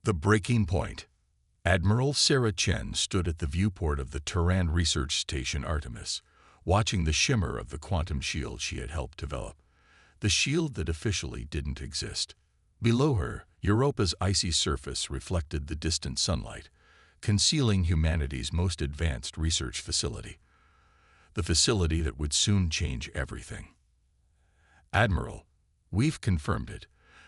The breaking point. Admiral Sarah Chen stood at the viewport of the Tehran research station Artemis, watching the shimmer of the quantum shield she had helped develop. The shield that officially didn't exist. Below her, Europa's icy surface reflected the distant sunlight, concealing humanity's most advanced research facility. The facility that would soon change everything. Admiral, we've confirmed it.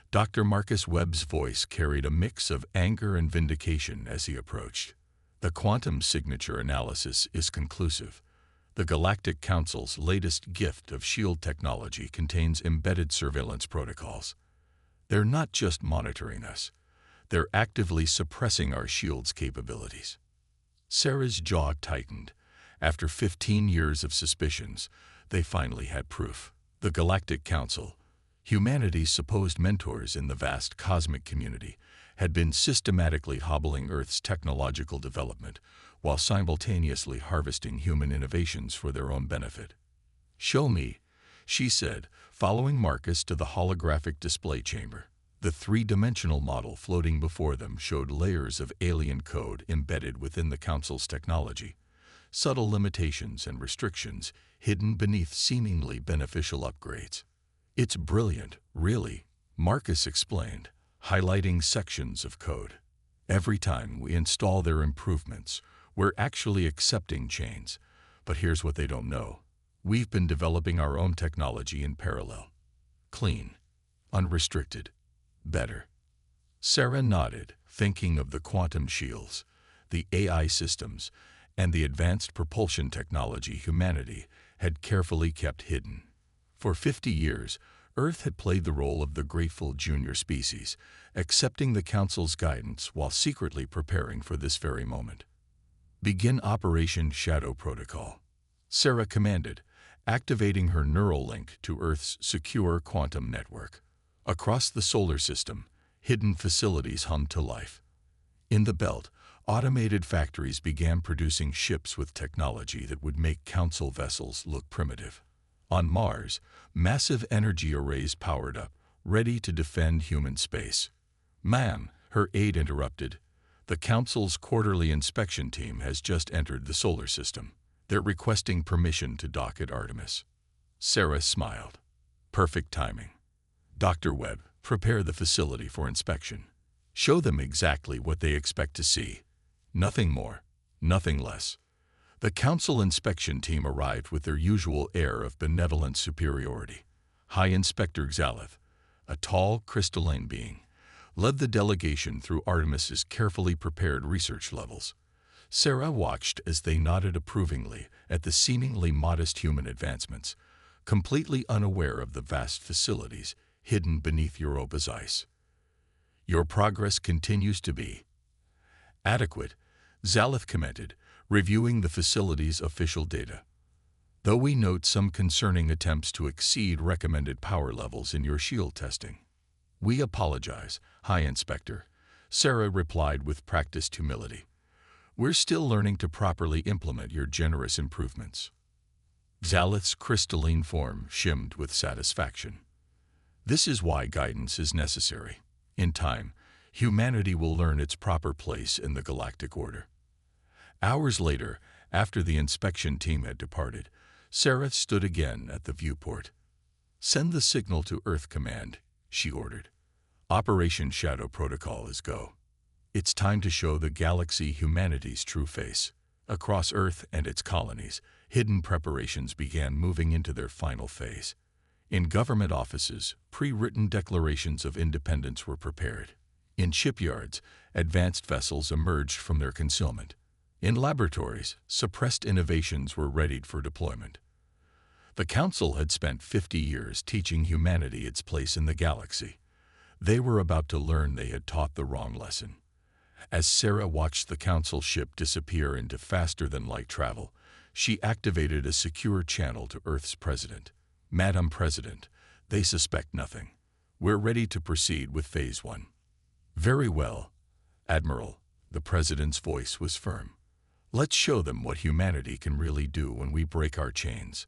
Dr. Marcus Webb's voice carried a mix of anger and vindication as he approached. The quantum signature analysis is conclusive. The Galactic Council's latest gift of shield technology contains embedded surveillance protocols. They're not just monitoring us. They're actively suppressing our shield's capabilities. Sarah's jaw tightened. After 15 years of suspicions, they finally had proof. The Galactic Council, humanity's supposed mentors in the vast cosmic community, had been systematically hobbling Earth's technological development while simultaneously harvesting human innovations for their own benefit. "Show me," she said, following Marcus to the holographic display chamber. The three-dimensional model floating before them showed layers of alien code embedded within the Council's technology, subtle limitations and restrictions hidden beneath seemingly beneficial upgrades. "It's brilliant, really," Marcus explained, highlighting sections of code. "Every time we install their improvements, we're actually accepting change. But here's what they don't know. We've been developing our own technology in parallel. Clean, unrestricted, better." Sarah nodded, thinking of the quantum shields, the AI systems, and the advanced propulsion technology humanity had carefully kept hidden. For 50 years, Earth had played the role of the grateful junior species, accepting the Council's guidance while secretly preparing for this very moment. "Begin Operation Shadow Protocol," Sarah commanded, activating her neural link to Earth's secure quantum network. Across the solar system, hidden facilities hummed to life. In the belt, automated factories began producing ships with technology that would make Council vessels look primitive. On Mars, massive energy arrays powered up, ready to defend human space. "Ma'am," her aide interrupted, "the Council's quarterly inspection team has just entered the solar system. They're requesting permission to dock at Artemis." Sarah smiled. "Perfect timing. Dr. Webb, prepare the facility for inspection. Show them exactly what they expect to see. Nothing more, nothing less." The Council inspection team arrived with their usual air of benevolent superiority. High Inspector Xalith, a tall, crystalline being, led the delegation through Artemis's carefully prepared research levels. Sarah watched as they nodded approvingly at the seemingly modest human advancements, completely unaware of the vast facilities hidden beneath Europa's ice. "Your progress continues to be adequate," Xalith commented, reviewing the facility's official data. "Though we note some concerning attempts to exceed recommended power levels in your shield testing." "We apologize, High Inspector," Sarah replied with practiced humility. "We're still learning to properly implement your generous improvements." Xalith's crystalline form shimmed with satisfaction. "This is why guidance is necessary. In time, humanity will learn its proper place in the galactic order." Hours later, after the inspection team had departed, Sarah stood again at the viewport. "Send the signal to Earth Command," she ordered. "Operation Shadow Protocol is go. It's time to show the galaxy humanity's true face." Across Earth and its colonies, hidden preparations began moving into their final phase. In government offices, pre-written declarations of independence were prepared. In shipyards, advanced vessels emerged from their concealment. In laboratories, suppressed innovations were readied for deployment. The Council had spent 50 years teaching humanity its place in the galaxy. They were about to learn they had taught the wrong lesson. As Sarah watched the Council ship disappear into faster-than-light travel, she activated a secure channel to Earth's President. "Madam President, they suspect nothing. We're ready to proceed with Phase 1. "Very well, Admiral," the President's voice was firm. "Let's show them what humanity can really do when we break our chains."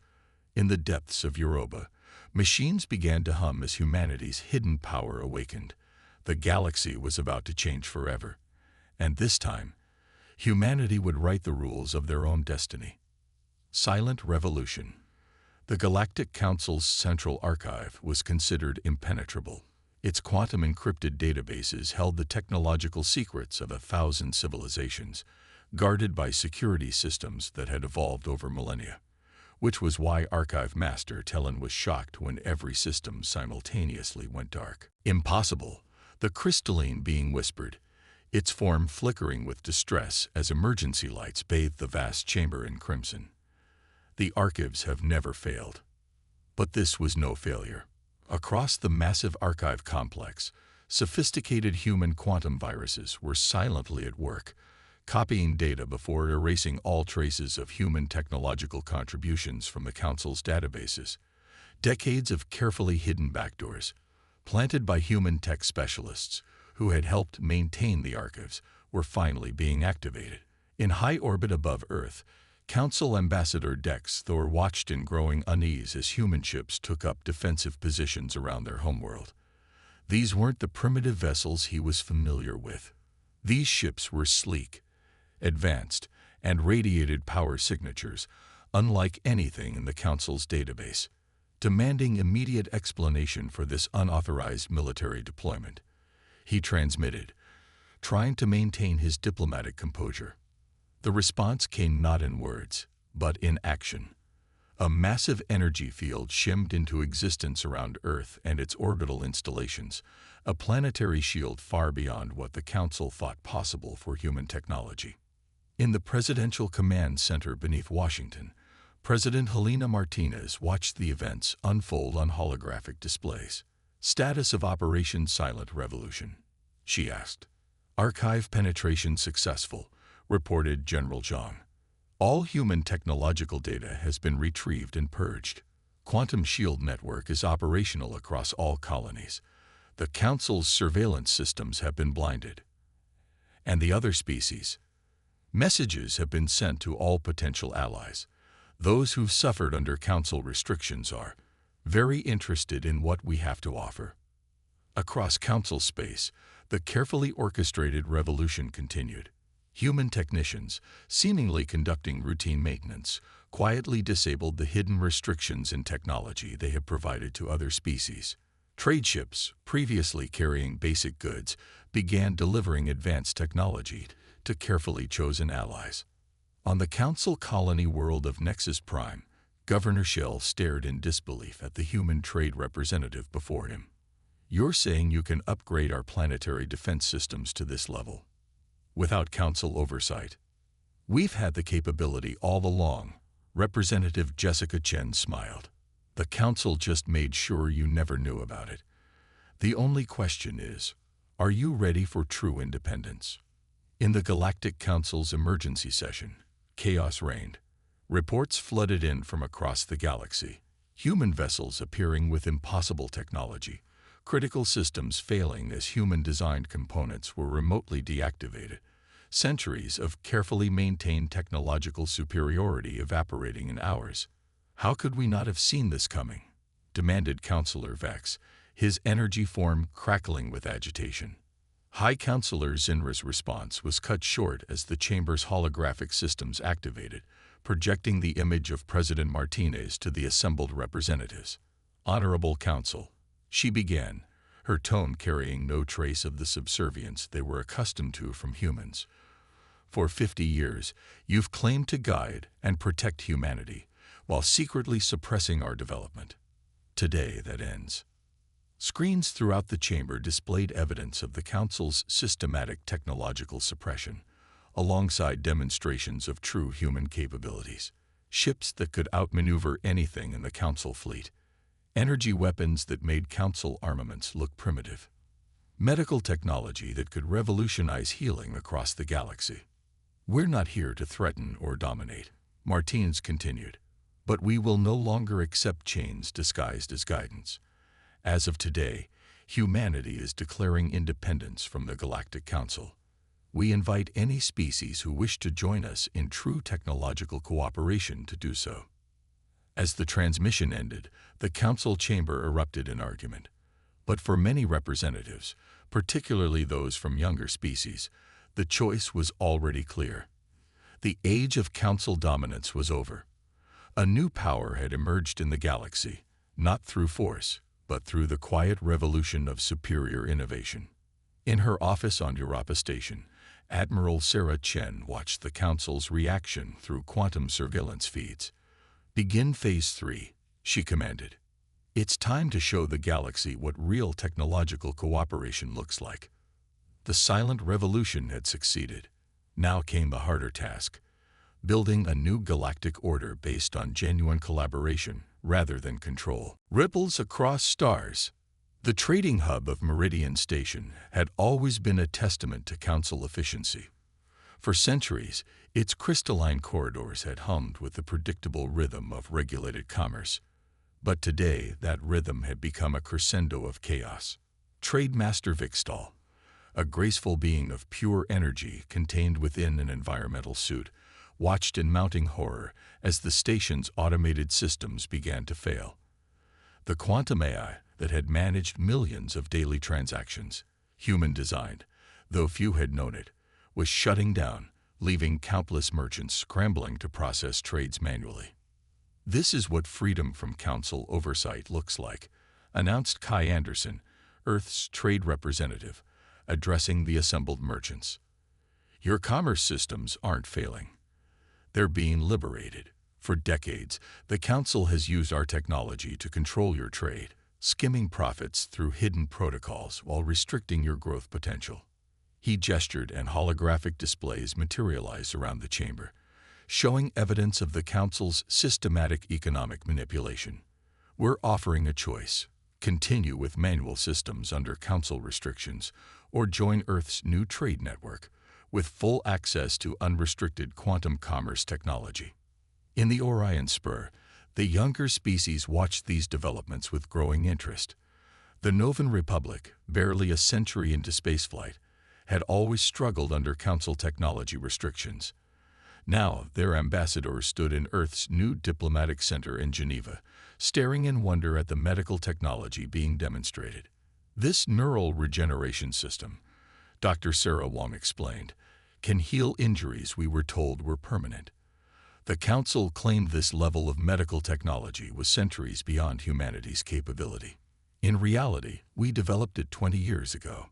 In the depths of Europa, machines began to hum as humanity's hidden power awakened. The galaxy was about to change forever, and this time, humanity would write the rules of their own destiny. Silent Revolution. The Galactic Council's central archive was considered impenetrable. Its quantum-encrypted databases held the technological secrets of 1,000 civilizations, guarded by security systems that had evolved over millennia, which was why Archive Master Tellen was shocked when every system simultaneously went dark. Impossible, the crystalline being whispered, its form flickering with distress as emergency lights bathed the vast chamber in crimson. The archives have never failed. But this was no failure. Across the massive archive complex, sophisticated human quantum viruses were silently at work, copying data before erasing all traces of human technological contributions from the Council's databases. Decades of carefully hidden backdoors, planted by human tech specialists who had helped maintain the archives, were finally being activated. In high orbit above Earth, Council Ambassador Dex Thor watched in growing unease as human ships took up defensive positions around their homeworld. These weren't the primitive vessels he was familiar with. These ships were sleek, advanced, and radiated power signatures, unlike anything in the Council's database, demanding immediate explanation for this unauthorized military deployment. He transmitted, trying to maintain his diplomatic composure. The response came not in words, but in action. A massive energy field shimmed into existence around Earth and its orbital installations, a planetary shield far beyond what the Council thought possible for human technology. In the Presidential Command Center beneath Washington, President Helena Martinez watched the events unfold on holographic displays. "Status of Operation Silent Revolution," she asked. "Archive penetration successful," reported General Zhang. "All human technological data has been retrieved and purged. Quantum Shield Network is operational across all colonies. The Council's surveillance systems have been blinded. And the other species. Messages have been sent to all potential allies. Those who've suffered under Council restrictions are very interested in what we have to offer." Across Council space, the carefully orchestrated revolution continued. Human technicians, seemingly conducting routine maintenance, quietly disabled the hidden restrictions in technology they had provided to other species. Trade ships, previously carrying basic goods, began delivering advanced technology to carefully chosen allies. On the Council colony world of Nexus Prime, Governor Shell stared in disbelief at the human trade representative before him. "You're saying you can upgrade our planetary defense systems to this level without Council oversight?" "We've had the capability all along," Representative Jessica Chen smiled. "The Council just made sure you never knew about it. The only question is, are you ready for true independence?" In the Galactic Council's emergency session, chaos reigned. Reports flooded in from across the galaxy. Human vessels appearing with impossible technology, critical systems failing as human-designed components were remotely deactivated, centuries of carefully maintained technological superiority evaporating in hours. "How could we not have seen this coming?" demanded Councillor Vex, his energy form crackling with agitation. High Councillor Zinra's response was cut short as the chamber's holographic systems activated, projecting the image of President Martinez to the assembled representatives. "Honorable Council," she began, her tone carrying no trace of the subservience they were accustomed to from humans. "For 50 years, you've claimed to guide and protect humanity, while secretly suppressing our development. Today that ends." Screens throughout the chamber displayed evidence of the Council's systematic technological suppression, alongside demonstrations of true human capabilities. Ships that could outmaneuver anything in the Council fleet. Energy weapons that made Council armaments look primitive. Medical technology that could revolutionize healing across the galaxy. "We're not here to threaten or dominate," Martinez continued, "but we will no longer accept chains disguised as guidance. As of today, humanity is declaring independence from the Galactic Council. We invite any species who wish to join us in true technological cooperation to do so." As the transmission ended, the Council chamber erupted in argument. But for many representatives, particularly those from younger species. The choice was already clear. The age of Council dominance was over. A new power had emerged in the galaxy, not through force, but through the quiet revolution of superior innovation. In her office on Europa Station, Admiral Sarah Chen watched the Council's reaction through quantum surveillance feeds. "Begin Phase 3, she commanded. "It's time to show the galaxy what real technological cooperation looks like." The silent revolution had succeeded. Now came the harder task: building a new galactic order based on genuine collaboration rather than control. Ripples across stars. The trading hub of Meridian Station had always been a testament to Council efficiency. For centuries, its crystalline corridors had hummed with the predictable rhythm of regulated commerce. But today, that rhythm had become a crescendo of chaos. Trade Master Vixtal, a graceful being of pure energy contained within an environmental suit, watched in mounting horror as the station's automated systems began to fail. The quantum AI that had managed millions of daily transactions, human-designed, though few had known it, was shutting down, leaving countless merchants scrambling to process trades manually. "This is what freedom from Council oversight looks like," announced Kai Anderson, Earth's trade representative, addressing the assembled merchants. "Your commerce systems aren't failing. They're being liberated. For decades, the Council has used our technology to control your trade, skimming profits through hidden protocols while restricting your growth potential." He gestured, and holographic displays materialized around the chamber, showing evidence of the Council's systematic economic manipulation. "We're offering a choice: continue with manual systems under Council restrictions, or join Earth's new trade network, with full access to unrestricted quantum commerce technology." In the Orion Spur, the younger species watched these developments with growing interest. The Novan Republic, barely a century into spaceflight, had always struggled under Council technology restrictions. Now, their ambassador stood in Earth's new diplomatic center in Geneva, staring in wonder at the medical technology being demonstrated. "This neural regeneration system," Dr. Sarah Wong explained, "can heal injuries we were told were permanent." The Council claimed this level of medical technology was centuries beyond humanity's capability. "In reality, we developed it 20 years ago."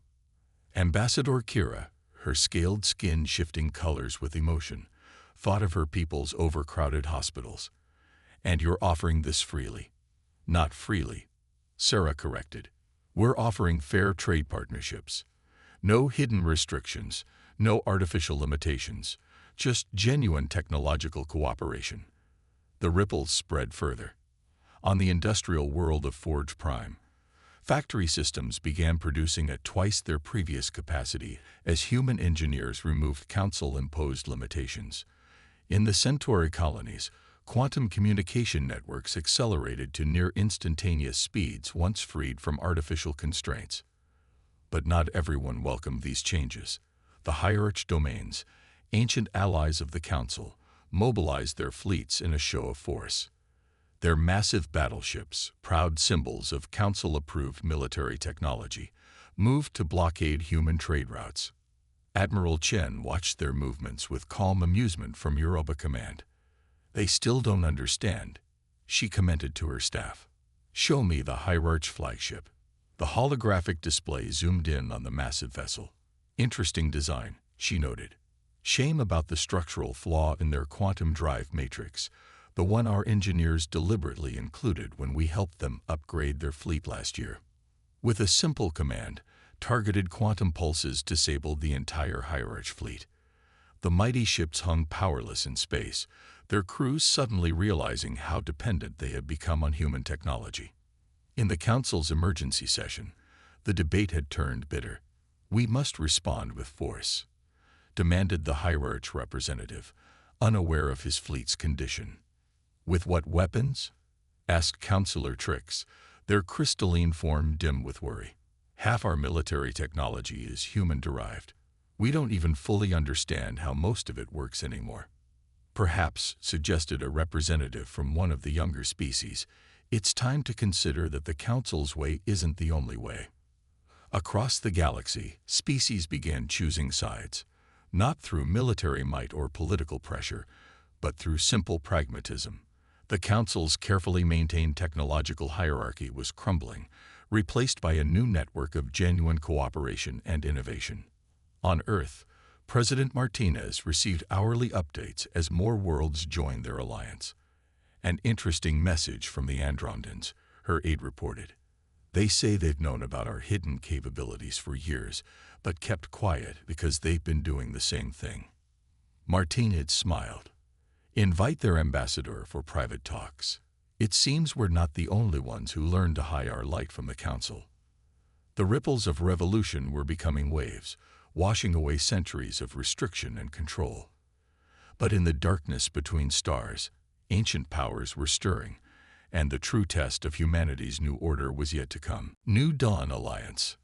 Ambassador Kira, her scaled skin shifting colors with emotion, thought of her people's overcrowded hospitals. "And you're offering this freely." "Not freely," Sarah corrected. "We're offering fair trade partnerships. No hidden restrictions, no artificial limitations, just genuine technological cooperation." The ripples spread further. On the industrial world of Forge Prime, factory systems began producing at twice their previous capacity as human engineers removed Council-imposed limitations. In the Centauri colonies, quantum communication networks accelerated to near instantaneous speeds once freed from artificial constraints. But not everyone welcomed these changes. The hierarch domains, ancient allies of the Council, mobilized their fleets in a show of force. Their massive battleships, proud symbols of Council-approved military technology, moved to blockade human trade routes. Admiral Chen watched their movements with calm amusement from Europa Command. "They still don't understand," she commented to her staff. "Show me the hierarch flagship." The holographic display zoomed in on the massive vessel. "Interesting design," she noted. "Shame about the structural flaw in their quantum drive matrix, the one our engineers deliberately included when we helped them upgrade their fleet last year." With a simple command, targeted quantum pulses disabled the entire hierarch fleet. The mighty ships hung powerless in space, their crews suddenly realizing how dependent they had become on human technology. In the Council's emergency session, the debate had turned bitter. "We must respond with force," demanded the hierarch representative, unaware of his fleet's condition. "With what weapons?" asked Councillor Trix, their crystalline form dim with worry. "Half our military technology is human-derived. We don't even fully understand how most of it works anymore." "Perhaps," suggested a representative from one of the younger species, "it's time to consider that the Council's way isn't the only way." Across the galaxy, species began choosing sides, not through military might or political pressure, but through simple pragmatism. The Council's carefully maintained technological hierarchy was crumbling, replaced by a new network of genuine cooperation and innovation. On Earth, President Martinez received hourly updates as more worlds joined their alliance. An interesting message from the Andromedans, her aide reported. They say they've known about our hidden capabilities for years, but kept quiet because they've been doing the same thing. Martinez smiled. Invite their ambassador for private talks. It seems we're not the only ones who learned to hide our light from the Council. The ripples of revolution were becoming waves, washing away centuries of restriction and control. But in the darkness between stars, ancient powers were stirring, and the true test of humanity's new order was yet to come. New Dawn Alliance.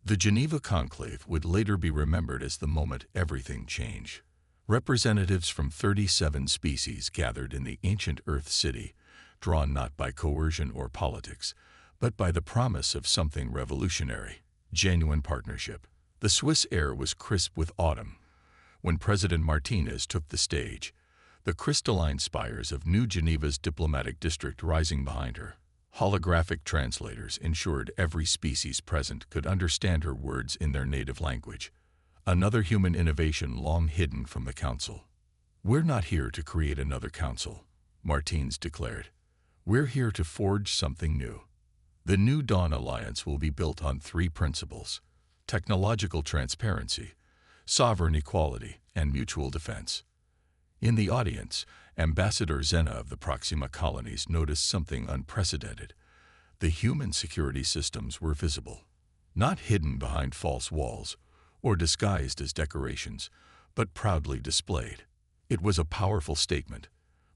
The Geneva Conclave would later be remembered as the moment everything changed. Representatives from 37 species gathered in the ancient Earth city, drawn not by coercion or politics, but by the promise of something revolutionary, genuine partnership. The Swiss air was crisp with autumn. When President Martinez took the stage, the crystalline spires of New Geneva's diplomatic district rising behind her. Holographic translators ensured every species present could understand her words in their native language. Another human innovation long hidden from the Council. We're not here to create another council, Martinez declared. We're here to forge something new. The New Dawn Alliance will be built on 3 principles: technological transparency, sovereign equality, and mutual defense. In the audience, Ambassador Zena of the Proxima colonies noticed something unprecedented. The human security systems were visible, not hidden behind false walls or disguised as decorations, but proudly displayed. It was a powerful statement.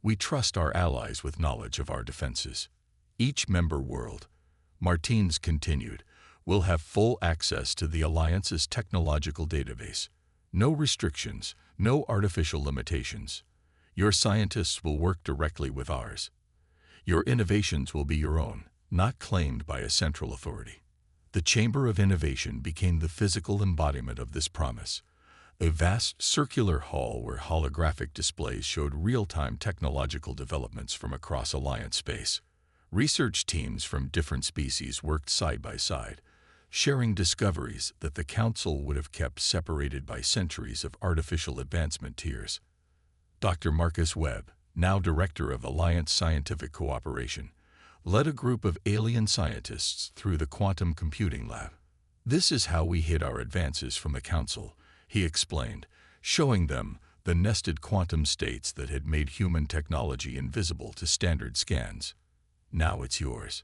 We trust our allies with knowledge of our defenses. Each member world, Martinez continued, will have full access to the Alliance's technological database. No restrictions, no artificial limitations. Your scientists will work directly with ours. Your innovations will be your own, not claimed by a central authority. The Chamber of Innovation became the physical embodiment of this promise, a vast circular hall where holographic displays showed real-time technological developments from across Alliance space. Research teams from different species worked side by side, sharing discoveries that the Council would have kept separated by centuries of artificial advancement tiers. Dr. Marcus Webb, now Director of Alliance Scientific Cooperation, led a group of alien scientists through the quantum computing lab. This is how we hid our advances from the Council, he explained, showing them the nested quantum states that had made human technology invisible to standard scans. Now it's yours.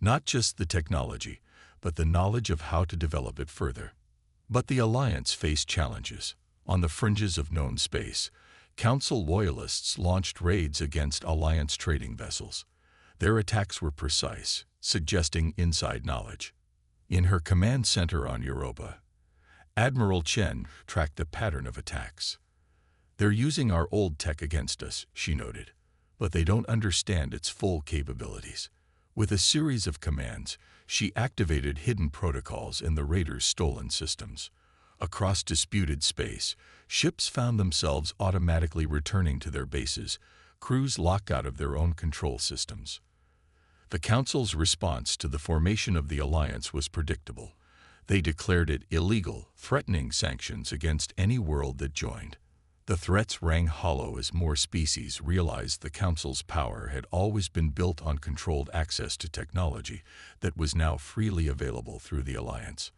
Not just the technology, but the knowledge of how to develop it further. But the Alliance faced challenges. On the fringes of known space, Council loyalists launched raids against Alliance trading vessels. Their attacks were precise, suggesting inside knowledge. In her command center on Europa, Admiral Chen tracked the pattern of attacks. They're using our old tech against us, she noted, but they don't understand its full capabilities. With a series of commands, she activated hidden protocols in the raiders' stolen systems. Across disputed space, ships found themselves automatically returning to their bases, crews locked out of their own control systems. The Council's response to the formation of the Alliance was predictable. They declared it illegal, threatening sanctions against any world that joined. The threats rang hollow as more species realized the Council's power had always been built on controlled access to technology that was now freely available through the Alliance.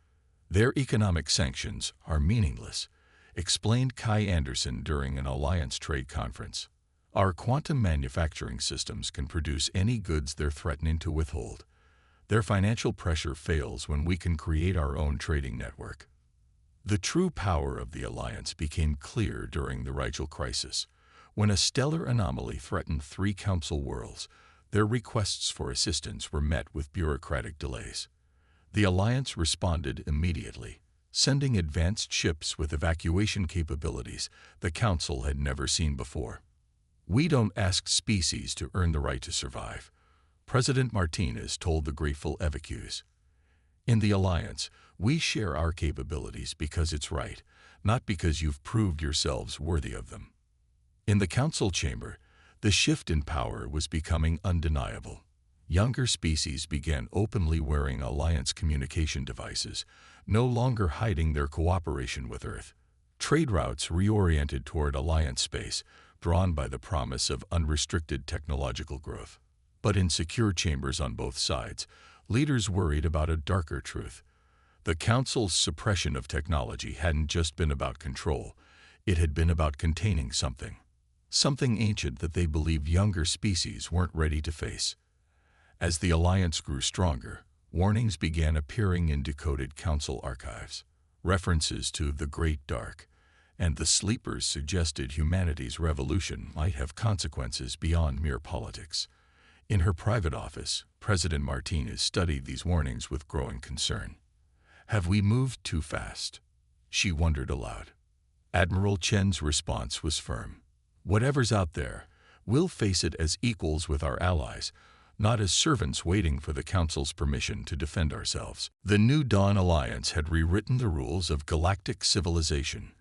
Their economic sanctions are meaningless, explained Kai Anderson during an Alliance trade conference. Our quantum manufacturing systems can produce any goods they're threatening to withhold. Their financial pressure fails when we can create our own trading network. The true power of the Alliance became clear during the Rigel crisis. When a stellar anomaly threatened 3 Council worlds, their requests for assistance were met with bureaucratic delays. The Alliance responded immediately, sending advanced ships with evacuation capabilities the Council had never seen before. We don't ask species to earn the right to survive, President Martinez told the grateful evacuees. In the Alliance, We share our capabilities because it's right, not because you've proved yourselves worthy of them. In the council chamber, the shift in power was becoming undeniable. Younger species began openly wearing Alliance communication devices, no longer hiding their cooperation with Earth. Trade routes reoriented toward Alliance space, drawn by the promise of unrestricted technological growth. But in secure chambers on both sides, leaders worried about a darker truth. The Council's suppression of technology hadn't just been about control, it had been about containing something. Something ancient that they believed younger species weren't ready to face. As the Alliance grew stronger, warnings began appearing in decoded Council archives. References to the Great Dark and the Sleepers suggested humanity's revolution might have consequences beyond mere politics. In her private office, President Martinez studied these warnings with growing concern. Have we moved too fast? She wondered aloud. Admiral Chen's response was firm. Whatever's out there, we'll face it as equals with our allies, not as servants waiting for the Council's permission to defend ourselves. The New Dawn Alliance had rewritten the rules of galactic civilization,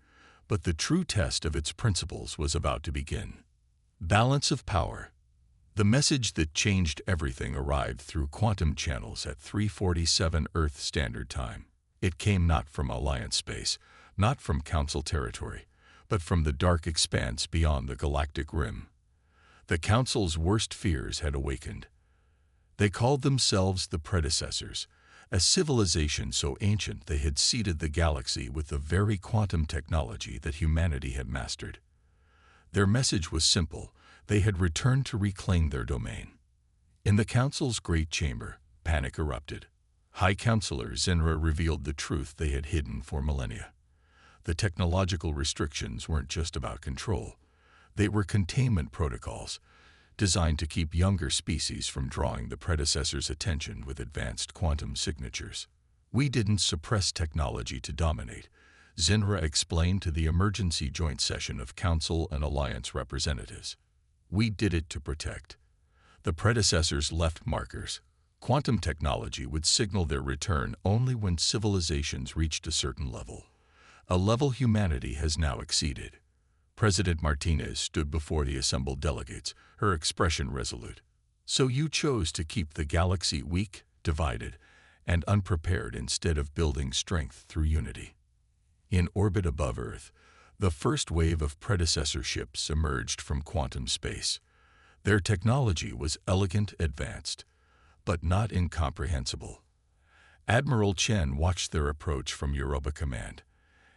but the true test of its principles was about to begin. Balance of power. The message that changed everything arrived through quantum channels at 3:47 Earth Standard Time. It came not from Alliance space, not from Council territory, but from the dark expanse beyond the galactic rim. The Council's worst fears had awakened. They called themselves the Predecessors, a civilization so ancient they had seeded the galaxy with the very quantum technology that humanity had mastered. Their message was simple: they had returned to reclaim their domain. In the Council's great chamber, panic erupted. High Counselor Zinra revealed the truth they had hidden for millennia. The technological restrictions weren't just about control. They were containment protocols, designed to keep younger species from drawing the Predecessors' attention with advanced quantum signatures. We didn't suppress technology to dominate, Zinra explained to the emergency joint session of Council and Alliance representatives. We did it to protect. The Predecessors left markers. Quantum technology would signal their return only when civilizations reached a certain level, a level humanity has now exceeded. President Martinez stood before the assembled delegates, her expression resolute. So you chose to keep the galaxy weak, divided, and unprepared instead of building strength through unity. In orbit above Earth, the first wave of predecessor ships emerged from quantum space. Their technology was elegant, advanced, but not incomprehensible. Admiral Chen watched their approach from Europa Command,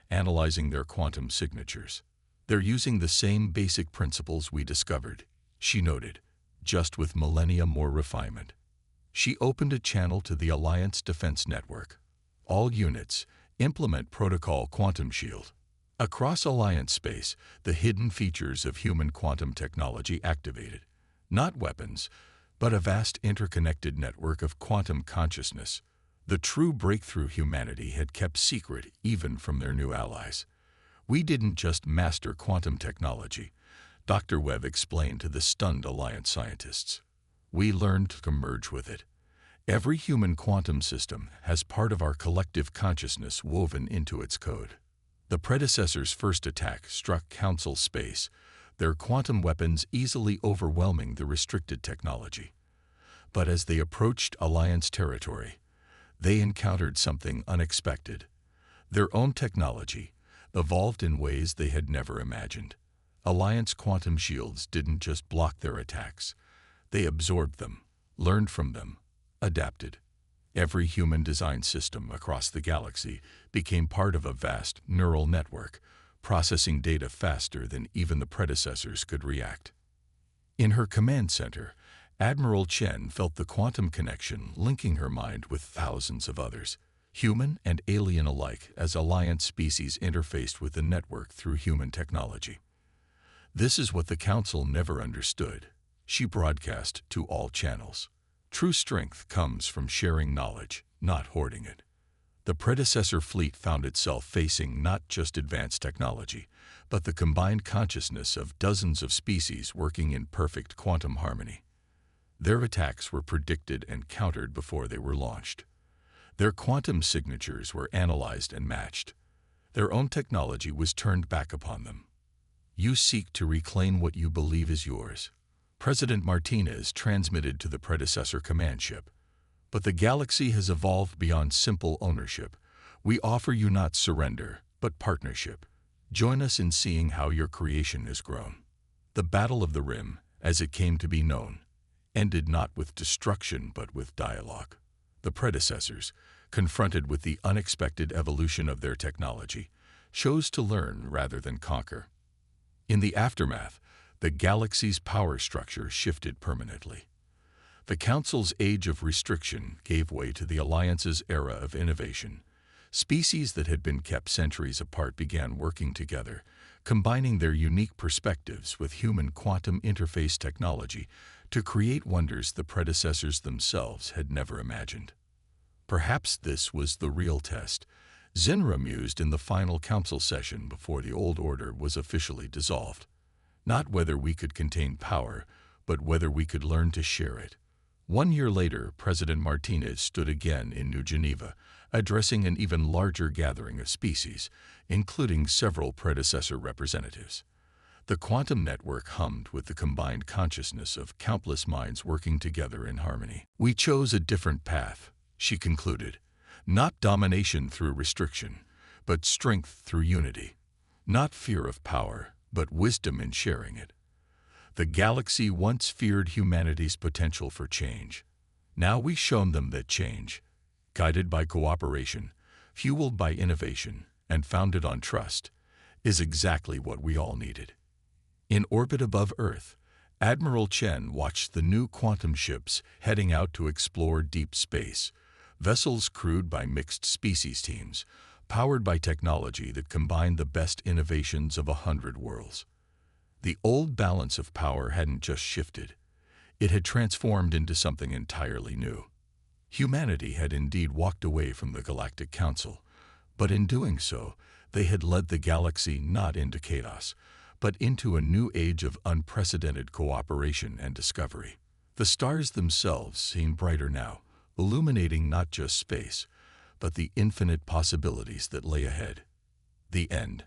analyzing their quantum signatures. They're using the same basic principles we discovered, she noted, just with millennia more refinement. She opened a channel to the Alliance Defense Network. All units, implement Protocol Quantum Shield. Across Alliance space, the hidden features of human quantum technology activated. Not weapons, but a vast interconnected network of quantum consciousness. The true breakthrough humanity had kept secret even from their new allies. We didn't just master quantum technology, Dr. Webb explained to the stunned Alliance scientists. We learned to merge with it. Every human quantum system has part of our collective consciousness woven into its code. The Predecessors' first attack struck Council space, their quantum weapons easily overwhelming the restricted technology. But as they approached Alliance territory, they encountered something unexpected. Their own technology, evolved in ways they had never imagined. Alliance quantum shields didn't just block their attacks. They absorbed them, learned from them, adapted. Every human-designed system across the galaxy became part of a vast neural network, processing data faster than even the Predecessors could react. In her command center, Admiral Chen felt the quantum connection linking her mind with thousands of others, human and alien alike, as Alliance species interfaced with the network through human technology. This is what the Council never understood, she broadcast to all channels. True strength comes from sharing knowledge, not hoarding it. The Predecessor fleet found itself facing not just advanced technology, but the combined consciousness of dozens of species working in perfect quantum harmony. Their attacks were predicted and countered before they were launched. Their quantum signatures were analyzed and matched. Their own technology was turned back upon them. You seek to reclaim what you believe is yours, President Martinez transmitted to the predecessor command ship. But the galaxy has evolved beyond simple ownership. We offer you not surrender, but partnership. Join us in seeing how your creation has grown. The Battle of the Rim, as it came to be known, ended not with destruction but with dialogue. The predecessors, confronted with the unexpected evolution of their technology, chose to learn rather than conquer. In the aftermath, the galaxy's power structure shifted permanently. The Council's age of restriction gave way to the Alliance's era of innovation. Species that had been kept centuries apart began working together, combining their unique perspectives with human quantum interface technology to create wonders the predecessors themselves had never imagined. Perhaps this was the real test. Zinra mused in the final council session before the old order was officially dissolved. Not whether we could contain power, but whether we could learn to share it. 1 year later, President Martinez stood again in New Geneva, addressing an even larger gathering of species, including several predecessor representatives. The quantum network hummed with the combined consciousness of countless minds working together in harmony. We chose a different path, she concluded. Not domination through restriction, but strength through unity. Not fear of power, but wisdom in sharing it. The galaxy once feared humanity's potential for change. Now we've shown them that change, guided by cooperation, fueled by innovation, and founded on trust, is exactly what we all needed. In orbit above Earth, Admiral Chen watched the new quantum ships heading out to explore deep space, vessels crewed by mixed species teams, powered by technology that combined the best innovations of 100 worlds. The old balance of power hadn't just shifted, it had transformed into something entirely new. Humanity had indeed walked away from the Galactic Council, but in doing so, they had led the galaxy not into chaos, but into a new age of unprecedented cooperation and discovery. The stars themselves seemed brighter now, illuminating not just space, but the infinite possibilities that lay ahead. The end.